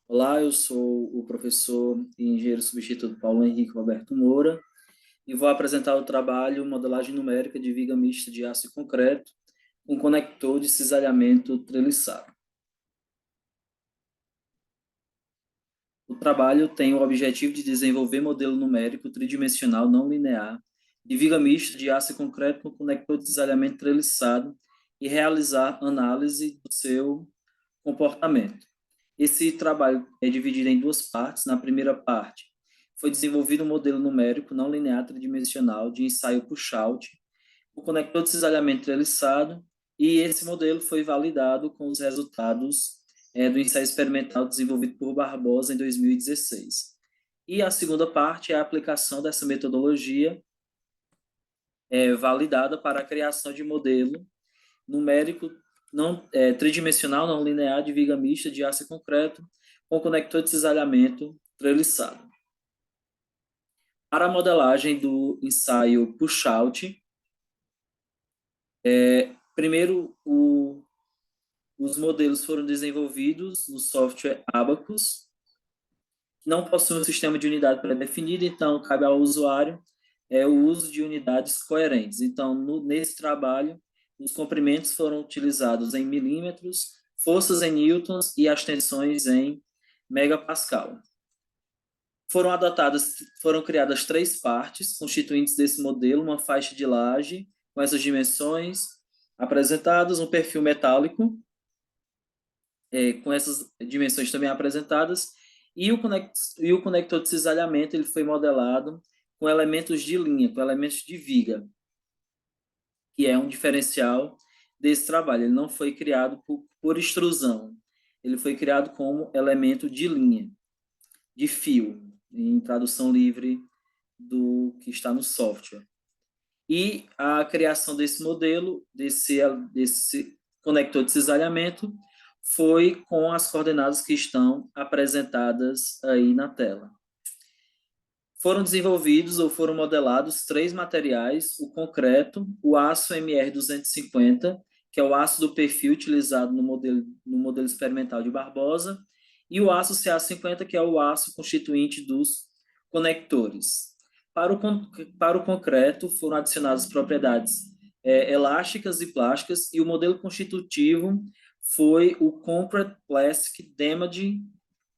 Olá, eu sou o professor e engenheiro substituto Paulo Henrique Roberto Moura e vou apresentar o trabalho Modelagem Numérica de Viga Mista de Aço e Concreto com conector de cisalhamento treliçado. O trabalho tem o objetivo de desenvolver modelo numérico tridimensional não linear de viga mista de aço e concreto com conector de cisalhamento treliçado e realizar análise do seu comportamento. Esse trabalho é dividido em duas partes. Na primeira parte, foi desenvolvido um modelo numérico não linear tridimensional de ensaio push-out, o conector de cisalhamento treliçado, e esse modelo foi validado com os resultados do ensaio experimental desenvolvido por Barbosa em 2016. E a segunda parte é a aplicação dessa metodologia validada para a criação de modelo numérico tridimensional não linear de viga mista de aço e concreto com conector de cisalhamento treliçado. Para a modelagem do ensaio push-out, primeiro os modelos foram desenvolvidos no software Abacus, que não possui um sistema de unidade pré-definido, então cabe ao usuário o uso de unidades coerentes. Então, nesse trabalho, os comprimentos foram utilizados em milímetros, forças em newtons e as tensões em megapascal. Foram criadas 3 partes constituintes desse modelo: uma faixa de laje com essas dimensões apresentadas, um perfil metálico com essas dimensões também apresentadas, e o conector de cisalhamento ele foi modelado com elementos de linha, com elementos de viga, que é um diferencial desse trabalho. Ele não foi criado por extrusão, ele foi criado como elemento de linha, de fio, em tradução livre do que está no software. E a criação desse modelo, desse conector de cisalhamento, foi com as coordenadas que estão apresentadas aí na tela. Foram desenvolvidos ou foram modelados 3 materiais: o concreto, o aço MR250, que é o aço do perfil utilizado no modelo experimental de Barbosa, e o aço CA50, que é o aço constituinte dos conectores. Para o concreto, foram adicionadas propriedades elásticas e plásticas, e o modelo constitutivo foi o Concrete Plastic Damage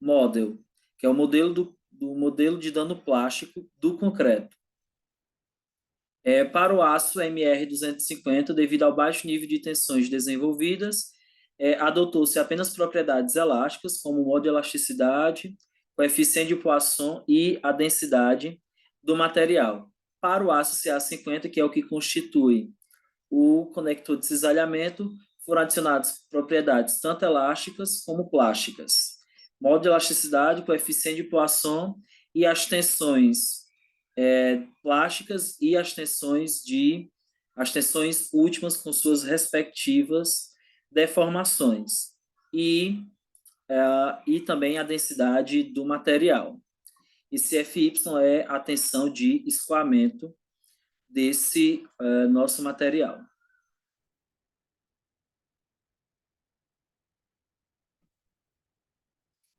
Model, que é o modelo do modelo de dano plástico do concreto. Para o aço MR250, devido ao baixo nível de tensões desenvolvidas, adotou-se apenas propriedades elásticas, como modo de elasticidade, coeficiente de Poisson e a densidade do material. Para o aço CA50, que é o que constitui o conector de cisalhamento, foram adicionadas propriedades tanto elásticas como plásticas. Modo de elasticidade, coeficiente de Poisson e as tensões plásticas e as tensões últimas com suas respectivas deformações e também a densidade do material. Esse FY é a tensão de escoamento desse nosso material.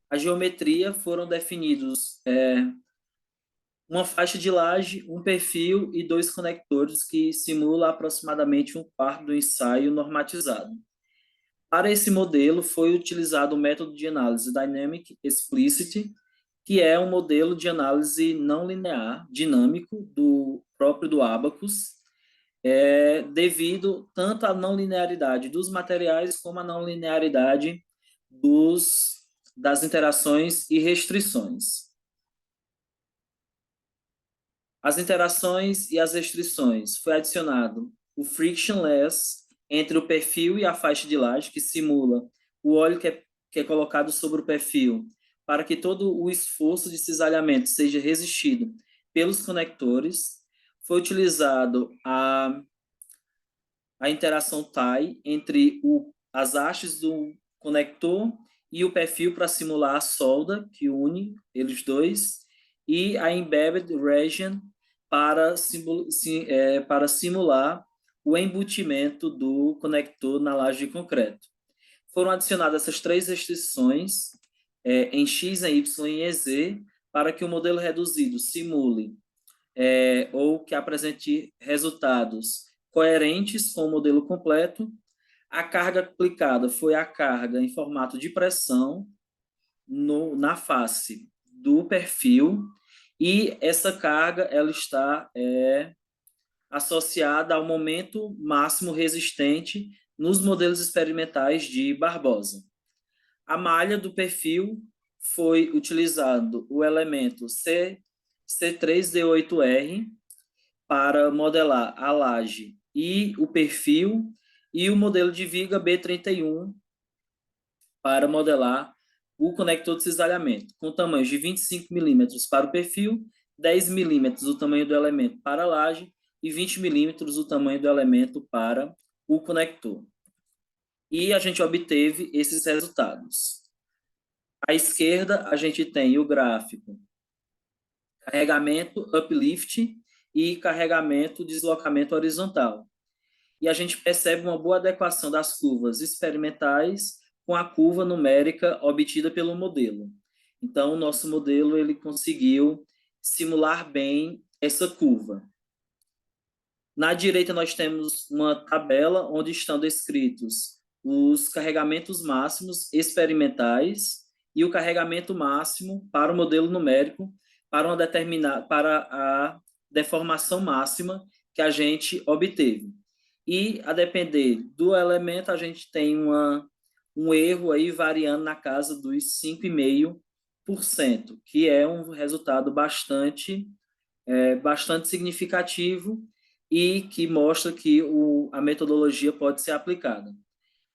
A geometria foram definidos uma faixa de laje, um perfil e 2 conectores, que simula aproximadamente 1/4 do ensaio normatizado. Para esse modelo, foi utilizado o método de análise Dynamic Explicit, que é um modelo de análise não linear, dinâmico, próprio do Abacus, devido tanto à não linearidade dos materiais como à não linearidade das interações e restrições. As interações e as restrições: foi adicionado o frictionless entre o perfil e a faixa de laje, que simula o óleo que é colocado sobre o perfil, para que todo o esforço de cisalhamento seja resistido pelos conectores. Foi utilizado a interação tie entre as hastes do conector e o perfil para simular a solda que une eles dois, e a embedded region para simular o embutimento do conector na laje de concreto. Foram adicionadas essas três restrições em X, em Y e em Z, para que o modelo reduzido simule ou que apresente resultados coerentes com o modelo completo. A carga aplicada foi a carga em formato de pressão na face do perfil, e essa carga ela está associada ao momento máximo resistente nos modelos experimentais de Barbosa. A malha do perfil foi utilizado o elemento C3D8R para modelar a laje e o perfil, e o modelo de viga B31 para modelar o conector de cisalhamento, com tamanhos de 25 milímetros para o perfil, 10 milímetros o tamanho do elemento para a laje e 20 milímetros o tamanho do elemento para o conector. E a gente obteve esses resultados. À esquerda, a gente tem o gráfico carregamento uplift e carregamento deslocamento horizontal. E a gente percebe uma boa adequação das curvas experimentais com a curva numérica obtida pelo modelo. Então, o nosso modelo ele conseguiu simular bem essa curva. Na direita, nós temos uma tabela onde estão descritos os carregamentos máximos experimentais e o carregamento máximo para o modelo numérico para a deformação máxima que a gente obteve. E, a depender do elemento, a gente tem um erro aí variando na casa dos 5,5%, que é um resultado bastante significativo e que mostra que a metodologia pode ser aplicada.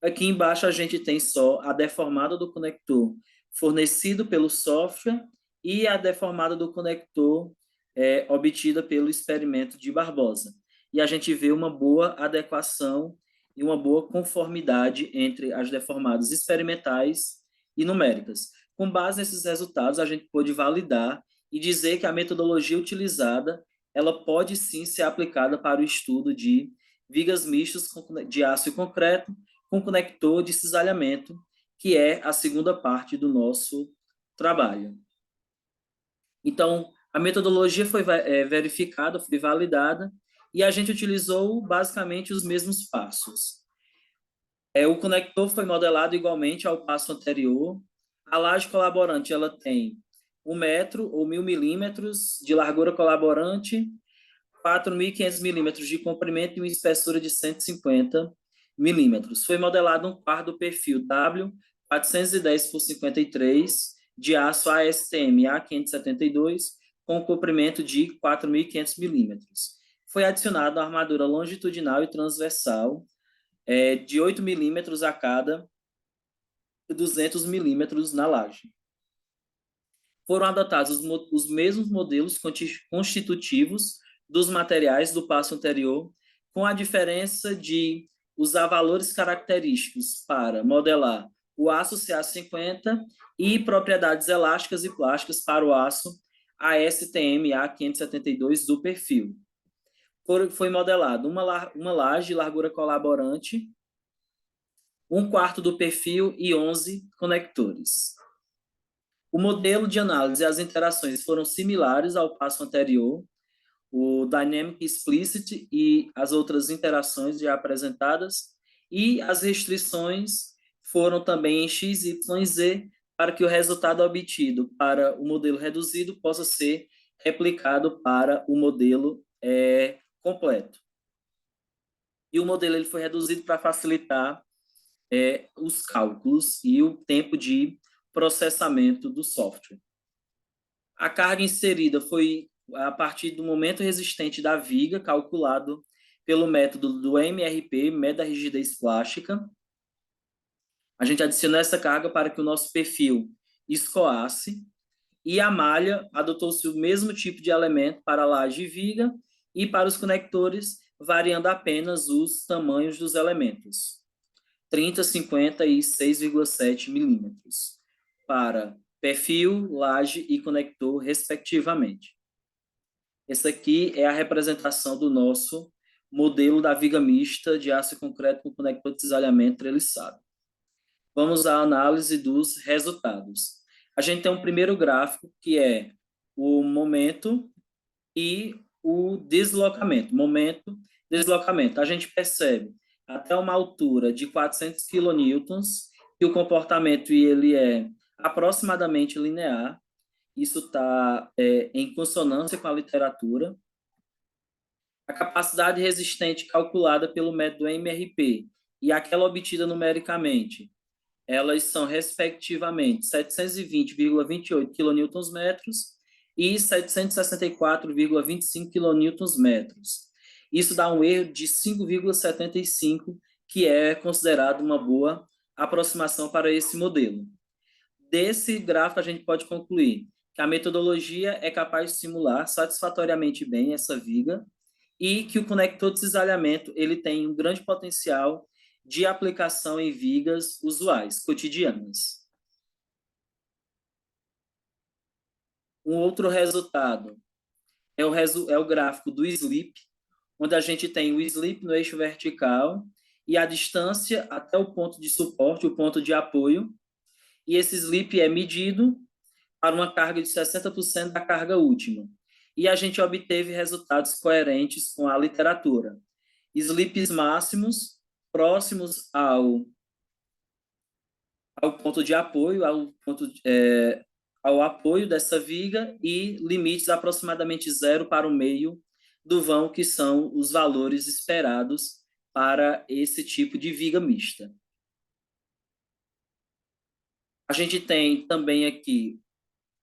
Aqui embaixo a gente tem só a deformada do conector fornecido pelo software e a deformada do conector obtida pelo experimento de Barbosa. E a gente vê uma boa adequação e uma boa conformidade entre as deformadas experimentais e numéricas. Com base nesses resultados, a gente pôde validar e dizer que a metodologia utilizada ela pode sim ser aplicada para o estudo de vigas mistas de aço e concreto com conector de cisalhamento, que é a segunda parte do nosso trabalho. Então, a metodologia foi verificada, foi validada, e a gente utilizou basicamente os mesmos passos. O conector foi modelado igualmente ao passo anterior. A laje colaborante ela tem 1 metro ou 1.000 milímetros de largura colaborante, 4.500 milímetros de comprimento e uma espessura de 150 milímetros. Foi modelado um par do perfil W 410 por 53 de aço ASTM A572 com comprimento de 4.500 milímetros. Foi adicionada a armadura longitudinal e transversal de 8 milímetros a cada 200 milímetros na laje. Foram adotados os mesmos modelos constitutivos dos materiais do passo anterior, com a diferença de usar valores característicos para modelar o aço CA50 e propriedades elásticas e plásticas para o aço ASTM A572 do perfil. Foi modelado uma laje de largura colaborante, 1/4 do perfil e 11 conectores. O modelo de análise e as interações foram similares ao passo anterior, o Dynamic Explicit e as outras interações já apresentadas, e as restrições foram também em X, Y e Z, para que o resultado obtido para o modelo reduzido possa ser replicado para o modelo completo. E o modelo ele foi reduzido para facilitar os cálculos e o tempo de processamento do software. A carga inserida foi a partir do momento resistente da viga, calculado pelo método do MRP, método da rigidez plástica. A gente adicionou essa carga para que o nosso perfil escoasse, e a malha adotou-se o mesmo tipo de elemento para a laje e viga e para os conectores, variando apenas os tamanhos dos elementos. 30, 50 e 6,7 milímetros para perfil, laje e conector, respectivamente. Essa aqui é a representação do nosso modelo da viga mista de aço e concreto com conector de cisalhamento treliçado. Vamos à análise dos resultados. A gente tem um primeiro gráfico, que é o momento e o deslocamento. Momento, deslocamento. A gente percebe até uma altura de 400 quilonewtons que o comportamento ele é aproximadamente linear. Isso está em consonância com a literatura. A capacidade resistente calculada pelo método MRP e aquela obtida numericamente, elas são, respectivamente, 720,28 quilonewtons-metros e 764,25 quilonewtons-metros. Isso dá um erro de 5,75, que é considerado uma boa aproximação para esse modelo. Desse gráfico, a gente pode concluir que a metodologia é capaz de simular satisfatoriamente bem essa viga e que o conector de cisalhamento ele tem um grande potencial de aplicação em vigas usuais, cotidianas. Um outro resultado é o gráfico do slip, onde a gente tem o slip no eixo vertical e a distância até o ponto de suporte, o ponto de apoio, e esse slip é medido para uma carga de 60% da carga última. E a gente obteve resultados coerentes com a literatura. Slips máximos próximos ao ponto de apoio, ao apoio dessa viga e limites aproximadamente zero para o meio do vão, que são os valores esperados para esse tipo de viga mista. A gente tem também aqui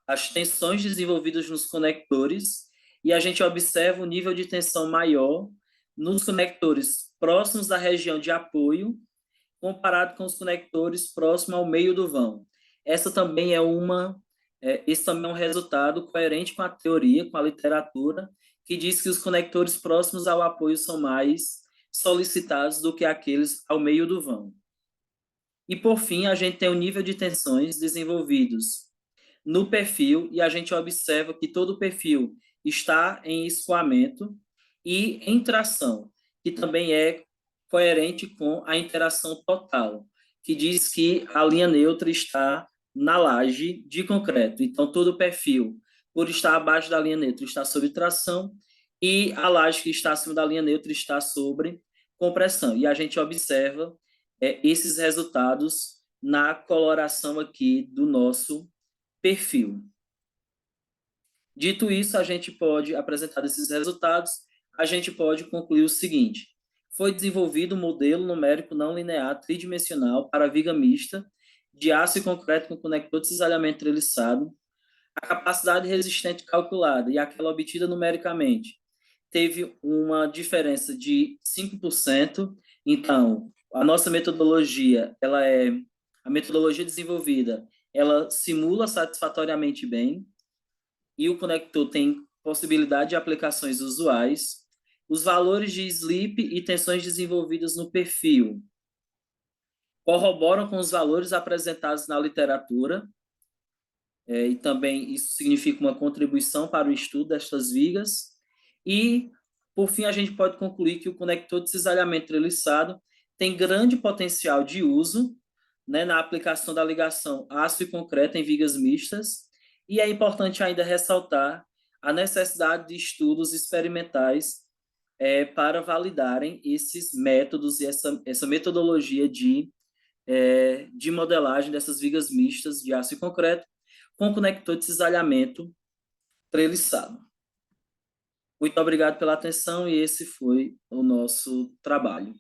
as tensões desenvolvidas nos conectores e a gente observa o nível de tensão maior nos conectores próximos da região de apoio comparado com os conectores próximos ao meio do vão. Esse também é um resultado coerente com a teoria, com a literatura, que diz que os conectores próximos ao apoio são mais solicitados do que aqueles ao meio do vão. E, por fim, a gente tem o nível de tensões desenvolvidos no perfil, e a gente observa que todo o perfil está em escoamento e em tração, que também é coerente com a interação total, que diz que a linha neutra está na laje de concreto. Então, todo o perfil, por estar abaixo da linha neutra, está sob tração, e a laje que está acima da linha neutra está sobre compressão. E a gente observa esses resultados na coloração aqui do nosso perfil. Dito isso, a gente pode apresentar esses resultados, a gente pode concluir o seguinte: foi desenvolvido um modelo numérico não linear tridimensional para viga mista de aço e concreto com conector de cisalhamento treliçado. A capacidade resistente calculada e aquela obtida numericamente teve uma diferença de 5%. Então, a nossa metodologia, a metodologia desenvolvida, ela simula satisfatoriamente bem, e o conector tem possibilidade de aplicações usuais. Os valores de slip e tensões desenvolvidas no perfil corroboram com os valores apresentados na literatura, e também isso significa uma contribuição para o estudo destas vigas. E, por fim, a gente pode concluir que o conector de cisalhamento treliçado tem grande potencial de uso, né, na aplicação da ligação aço e concreto em vigas mistas, e é importante ainda ressaltar a necessidade de estudos experimentais para validarem esses métodos e essa metodologia de modelagem dessas vigas mistas de aço e concreto com conector de cisalhamento treliçado. Muito obrigado pela atenção e esse foi o nosso trabalho.